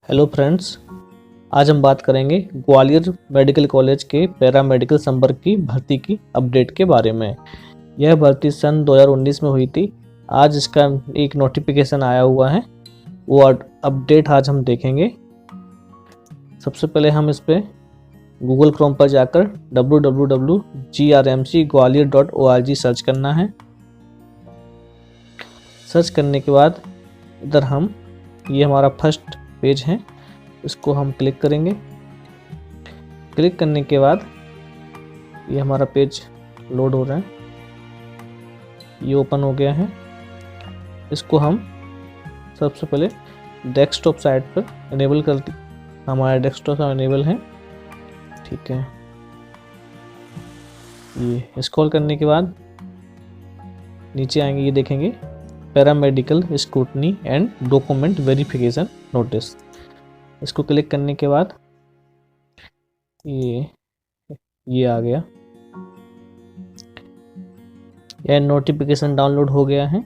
Hello friends, आज हम बात करेंगे ग्वालियर मेडिकल कॉलेज के पैरामेडिकल संवर्ग की भर्ती की अपडेट के बारे में। यह भर्ती सन 2019 में हुई थी। आज इसका एक नोटिफिकेशन आया हुआ है, वो अपडेट आज हम देखेंगे। सबसे पहले हम इस पर गूगल क्रोम पर जाकर www.grmcgwalior.org सर्च करना है। सर्च करने के बाद इधर ये हमारा फर्स्ट पेज है, इसको हम क्लिक करेंगे। क्लिक करने के बाद ये हमारा पेज लोड हो रहा है, ये ओपन हो गया है। इसको हम सबसे पहले डेस्कटॉप साइट पर इनेबल कर दी। हमारा डेस्कटॉप इनेबल है, ठीक है। ये स्क्रॉल करने के बाद नीचे आएंगे, ये देखेंगे paramedical scrutiny and document verification notice. इसको क्लिक करने के बाद ये आ गया, यह नोटिफिकेशन डाउनलोड हो गया है।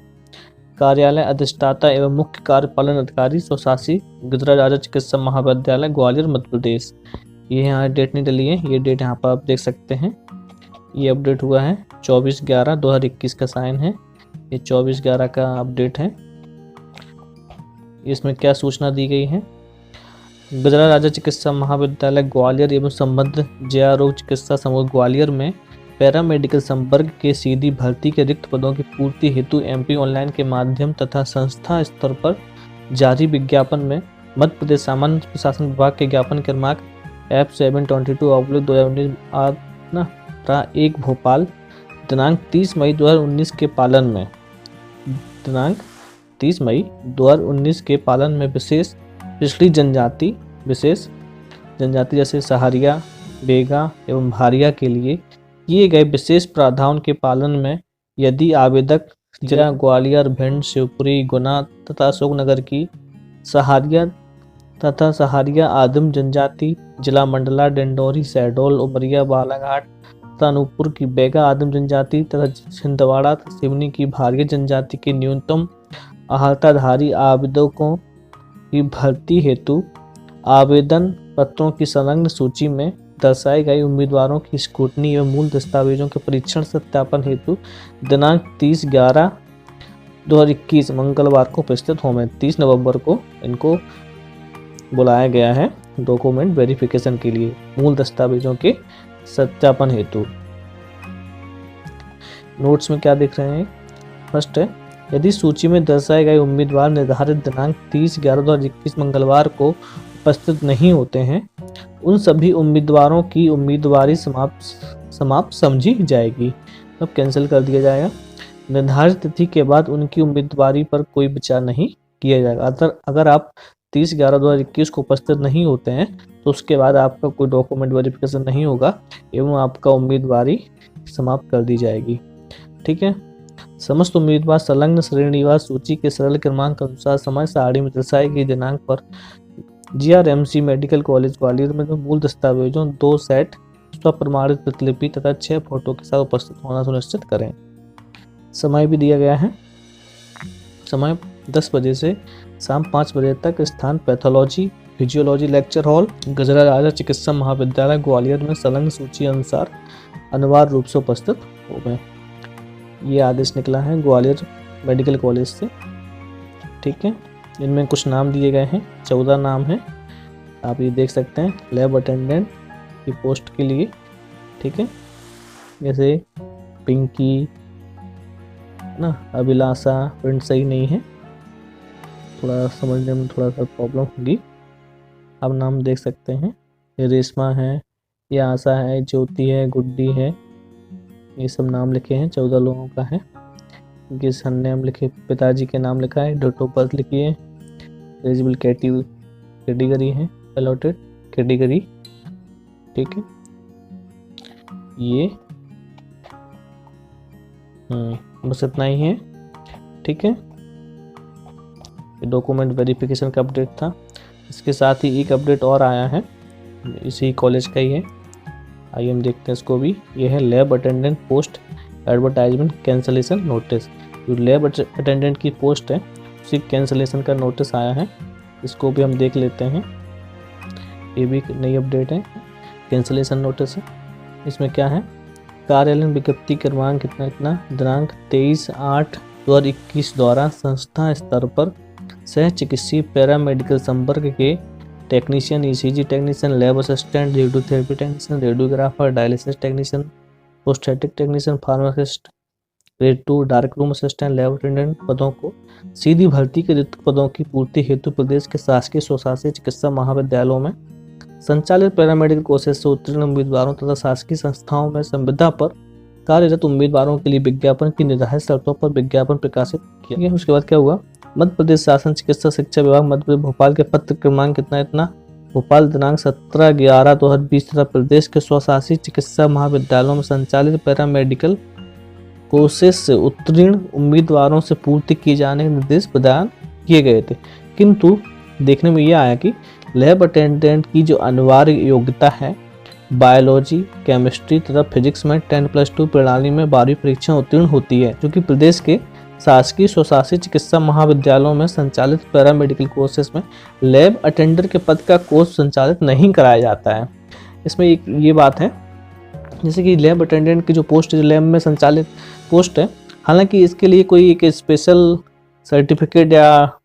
कार्यालय अधिष्ठाता एवं मुख्य कार्यपालन अधिकारी स्वशासी गुजरात राजा चिकित्सा महाविद्यालय ग्वालियर मध्य प्रदेश। ये यहाँ डेट नहीं डली है, ये डेट यहाँ पर आप देख सकते हैं। ये अपडेट हुआ है 24/11/2021 का साइन है, ये 24/11 का अपडेट है। इसमें क्या सूचना दी गई है? गुजरात राजा चिकित्सा महाविद्यालय ग्वालियर एवं संबद्ध जया रोग चिकित्सा समूह ग्वालियर में पैरामेडिकल संवर्ग के सीधी भर्ती के रिक्त पदों की पूर्ति हेतु एमपी ऑनलाइन के माध्यम तथा संस्था स्तर पर जारी विज्ञापन में मध्य प्रदेश सामान्य प्रशासन विभाग के ज्ञापन क्रमांक F722/2021 भोपाल दिनांक 30 मई 2019 के पालन में के पालन में विशेष पिछड़ी विशेष जनजाति जैसे सहारिया, बेगा एवं भारिया के लिए किए गए विशेष प्रावधान के पालन में यदि आवेदक जिला ग्वालियर, भिंड, शिवपुरी, गुना तथा अशोकनगर की सहारिया आदिम जनजाति, जिला मंडला, डिंडोरी, शहडोल, उमरिया, बालाघाट तथा अनूपपुर की बेगा आदिम जनजाति तथा छिंदवाड़ा, सिवनी की भारिया जनजाति के न्यूनतम अहर्ताधारी आवेदकों की भर्ती हेतु आवेदन पत्रों की संलग्न सूची में दर्शाए गए उम्मीदवारों की स्क्रूटनी एवं मूल दस्तावेजों के परीक्षण सत्यापन हेतु दिनांक 30/11/2021 मंगलवार को उपस्थित होंगे। 30 नवंबर को इनको बुलाया गया है डॉक्यूमेंट वेरिफिकेशन के लिए, मूल दस्तावेजों के सत्यापन हेतु। नोट्स में क्या देख रहे हैं? फर्स्ट है, यदि सूची में दर्शाए गए उम्मीदवार निर्धारित दिनांक 30/11/2021 मंगलवार को उपस्थित नहीं होते हैं, उन सभी उम्मीदवारों की उम्मीदवारी समाप्त समझी जाएगी, तब कैंसिल कर दिया जाएगा। निर्धारित तिथि के बाद उनकी उम्मीदवारी पर कोई विचार नहीं किया जाएगा। अगर आप 30/11/2021 को उपस्थित नहीं होते हैं तो उसके बाद आपका कोई डॉक्यूमेंट वेरिफिकेशन नहीं होगा एवं आपका उम्मीदवारी समाप्त कर दी जाएगी, ठीक है। समस्त उम्मीदवार संलग्न श्रेणीवार सूची के सरल क्रमांक अनुसार समय सारणी में दर्शाई गई दिनांक पर जीआरएमसी मेडिकल कॉलेज ग्वालियर में मूल दस्तावेजों 2 सेट स्वप्रमाणित प्रतिलिपि तथा 6 फोटो के साथ उपस्थित होना सुनिश्चित करें। समय भी दिया गया है, समय 10 बजे से शाम 5 बजे तक। स्थान pathology physiology lecture hall, Gujarat Raja चिकित्सा महाविद्यालय ग्वालियर में संलग्न सूची अनुसार अनिवार्य रूप से उपस्थित हो गए। ये आदेश निकला है ग्वालियर मेडिकल कॉलेज से, ठीक है। इनमें कुछ नाम दिए गए हैं, 14 नाम हैं, आप ये देख सकते हैं लैब अटेंडेंट की पोस्ट के लिए, ठीक है। जैसे पिंकी ना, अभिलाषा, प्रिंट सही नहीं है, थोड़ा समझने में थोड़ा सा प्रॉब्लम होगी। आप नाम देख सकते हैं, ये रेशमा है, ये आशा है, ज्योति है, गुड्डी है, ये सब नाम लिखे हैं। 14 लोगों का है, इनके सरनेम लिखे, पिताजी के नाम लिखा है, डेट ऑफ बर्थ लिखी है, एलिजिबल कैटेगरी है, अलॉटेड कैटेगरी, ठीक है। ये बस इतना ही है, ठीक है। डॉक्यूमेंट वेरिफिकेशन का अपडेट था। इसके साथ ही एक अपडेट और आया है, इसी कॉलेज का ही है, आइए हम देखते हैं इसको भी। ये है lab attendant post advertisement cancellation notice. जो लैब अटेंडेंट की पोस्ट है उसी कैंसलेशन का नोटिस आया है। इसको भी हम देख लेते हैं। ये भी नई अपडेट है, कैंसलेशन नोटिस है। इसमें क्या है, कार्यालयीन विज्ञप्ति क्रमांक इतना दिनांक 23/8/2021 द्वारा संस्था स्तर पर सह चिकित्सीय पैरामेडिकल संपर्क के technician, ECG technician, lab assistant, radiotherapy technician, radiographer, dialysis technician, prosthetic technician, pharmacist, grade 2 dark room assistant, lab attendant पदों को सीधी भर्ती के रिक्त पदों की पूर्ति हेतु प्रदेश के शासकीय स्वशासी चिकित्सा महाविद्यालयों में संचालित पैरामेडिकल कोर्सेज से उत्तीर्ण उम्मीदवारों तथा शासकीय संस्थाओं में संविदा पर कार्यरत उम्मीदवारों के लिए विज्ञापन की निर्धारित शर्तों पर विज्ञापन प्रकाशित किया गया। उसके बाद क्या हुआ, मध्य प्रदेश शासन चिकित्सा शिक्षा विभाग मध्य प्रदेश भोपाल के पत्र क्रमांक इतना भोपाल दिनांक 17/11/2020 तथा प्रदेश के स्वशासी चिकित्सा महाविद्यालयों में संचालित पैरामेडिकल कोर्सेज से उत्तीर्ण उम्मीदवारों से पूर्ति किए जाने के निर्देश प्रदान किए गए थे, किंतु देखने में यह आया कि लैब अटेंडेंट की जो अनिवार्य योग्यता है बायोलॉजी, केमिस्ट्री तथा फिजिक्स में 10+2 प्रणाली में 12वीं परीक्षा उत्तीर्ण होती है, जो कि प्रदेश के शासकीय स्वशासी चिकित्सा महाविद्यालयों में संचालित पैरामेडिकल कोर्सेज में लैब अटेंडर के पद का कोर्स संचालित नहीं कराया जाता है। इसमें एक ये बात है, जैसे कि लैब अटेंडेंट की जो पोस्ट लैब में संचालित पोस्ट है, हालांकि इसके लिए कोई एक स्पेशल सर्टिफिकेट या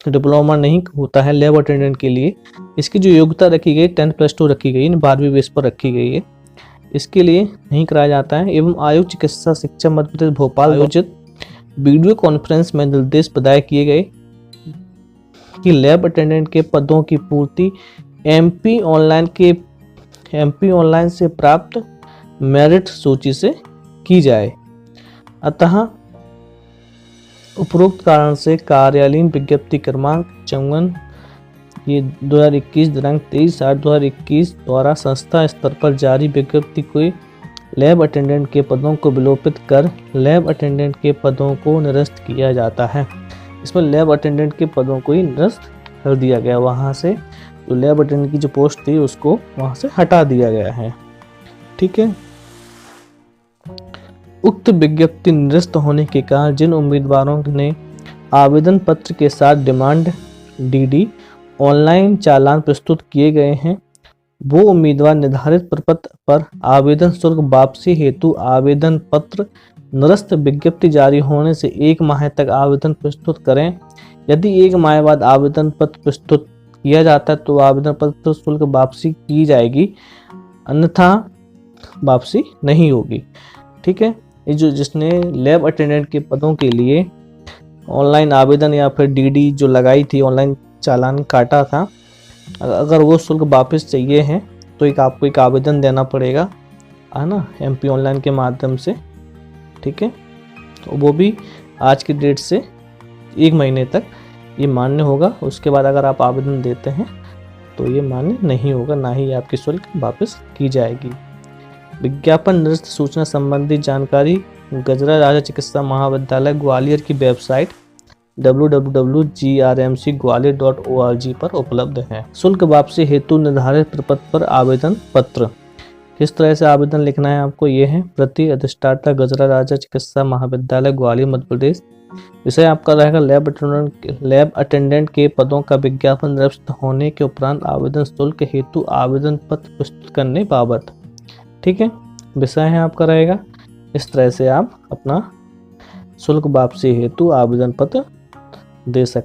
डिप्लोमा नहीं होता है लैब अटेंडेंट के लिए। इसकी जो योग्यता रखी गई 10+2 रखी गई, 12वीं बेस पर रखी गई है, इसके लिए नहीं कराया जाता है। एवं आयुक्त चिकित्सा शिक्षा मध्य प्रदेश भोपाल आयोजित वीडियो कॉन्फ्रेंस में निर्देश प्रदान किए गए कि लैब अटेंडेंट के पदों की पूर्ति एमपी ऑनलाइन से प्राप्त मेरिट सूची से की जाए। अतः उपरोक्त कारण से कार्यालयीन विज्ञप्ति क्रमांक 54 ये 2021 दिनांक 23/8/2021 द्वारा संस्था स्तर पर जारी विज्ञप्ति को लैब अटेंडेंट के पदों को विलोपित कर लैब अटेंडेंट के पदों को निरस्त किया जाता है। इसमें लैब अटेंडेंट के पदों को ही निरस्त कर दिया गया, वहाँ से जो लैब अटेंडेंट की जो पोस्ट थी उसको वहाँ से हटा दिया गया है। ठीक है, उक्त विज्ञप्ति निरस्त होने के कारण जिन उम्मीदवारों ने आवेदन पत्र के साथ डिमांड डीडी ऑनलाइन चालान प्रस्तुत किए गए हैं, वो उम्मीदवार निर्धारित प्रपत्र पर आवेदन शुल्क वापसी हेतु आवेदन पत्र निरस्त विज्ञप्ति जारी होने से 1 माह तक आवेदन प्रस्तुत करें। यदि 1 माह बाद आवेदन पत्र प्रस्तुत किया जाता है तो आवेदन पत्र शुल्क वापसी की जाएगी, अन्यथा वापसी नहीं होगी। ठीक है, ये जो जिसने लैब अटेंडेंट के पदों के लिए ऑनलाइन आवेदन या फिर डीडी जो लगाई थी, ऑनलाइन चालान काटा था, अगर वो शुल्क वापस चाहिए है तो आपको एक आवेदन देना पड़ेगा, है ना, एमपी ऑनलाइन के माध्यम से। ठीक है, तो वो भी आज की डेट से 1 महीने तक ये मान्य होगा। उसके बाद अगर आप आवेदन देते हैं तो ये मान्य नहीं होगा, ना ही आपकी शुल्क वापस की जाएगी। विज्ञापन निरस्त सूचना संबंधी जानकारी गजरा राजा चिकित्सा महाविद्यालय ग्वालियर की वेबसाइट www.grmcgwalior.org पर उपलब्ध है। शुल्क वापसी हेतु निर्धारित प्रपत्र पर आवेदन पत्र किस तरह से आवेदन लिखना है आपको, ये है प्रति अधिष्ठाता गजरा राजा चिकित्सा महाविद्यालय ग्वालियर मध्य प्रदेश। विषय आपका रहेगा लैब अटेंडेंट के पदों का विज्ञापन निरस्त होने के उपरांत आवेदन शुल्क हेतु आवेदन पत्र प्रस्तुत करने बाबत। ठीक है, विषय है आपका रहेगा। इस तरह से आप अपना शुल्क वापसी हेतु आवेदन पत्र दे सकते